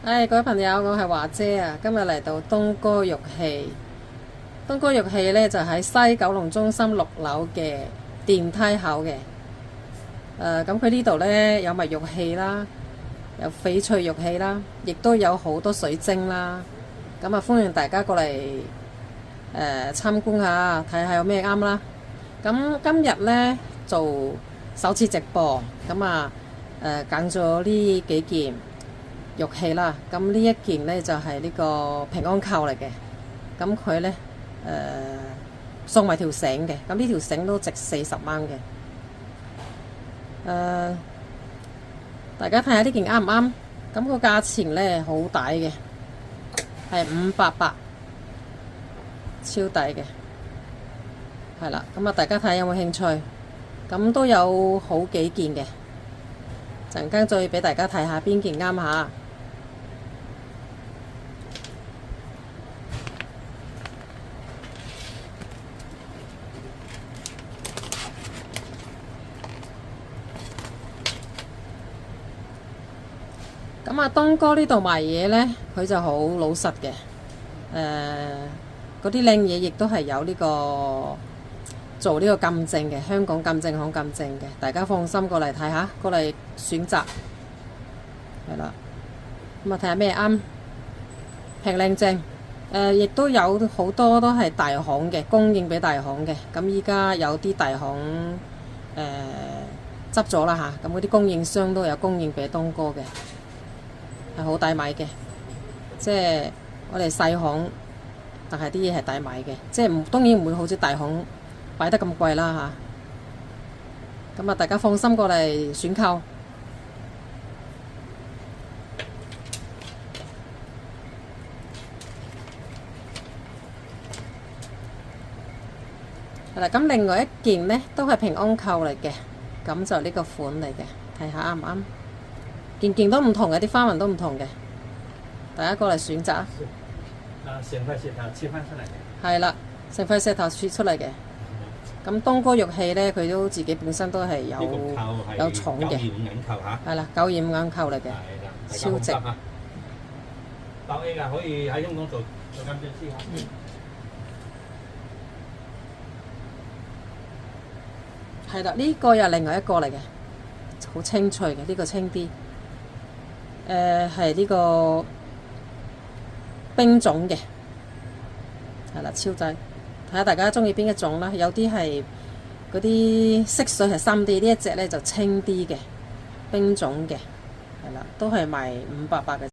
各位朋友，我係華姐啊，今日嚟到東哥玉器。東哥玉器呢，就喺西九龍中心6樓嘅電梯口嘅。咁佢呢度呢，有埋玉器啦，有翡翠玉器啦，亦都有好多水晶啦。咁啊，歡迎大家過嚟參觀下，睇下有咩啱啦。咁今日呢，做首次直播，咁啊揀咗呢幾件玉器啦。咁呢一件呢，就係呢個平安扣嚟嘅，咁佢呢，送埋條繩嘅，咁呢條繩都值40蚊嘅。大家睇下呢件啱唔啱？咁個價錢呢，好抵嘅，係588，超抵嘅，係啦。咁啊，大家睇下有冇興趣？咁都有好幾件嘅，陣間再俾大家睇下邊件啱下。咁啊，東哥呢度賣嘢呢，佢就好老實嘅。嗰啲靚嘢亦都係有呢個做呢個鑑證嘅，香港鑑證行鑑證嘅，大家放心過嚟睇下，過嚟選擇係啦。咁啊，睇下咩啱，平靚正。亦都有好多都係大行嘅，供應俾大行嘅。咁依家有啲大行執咗啦嚇，咁嗰啲供應商都有供應俾東哥嘅。係好抵買嘅，即係我哋細行，但係啲嘢係抵買嘅，即係當然唔會好似大行擺得咁貴啦嚇。咁啊，大家放心過嚟選購。係啦，咁另外一件呢，都係平安扣嚟嘅，咁就呢個款嚟嘅，睇下啱唔啱？件件都唔同嘅，啲花紋都唔同嘅，大家過嚟選擇。成塊石頭切翻出嚟嘅。係啦，成塊石頭切出嚟嘅。咁東哥玉器呢，佢都自己本身都係有重嘅。925銀扣嚇。係啦，925銀扣嚟嘅，超值。8A 㗎，可以喺香港做鑑證師嚇。係啦，呢個又係另外一個嚟嘅，好清脆嘅，呢個清啲。係呢個冰種嘅，係啦，超正。睇下大家中意邊一種啦，有啲係嗰啲色水係深啲，呢一隻呢就清啲嘅冰種嘅，係啦，都係賣588嘅。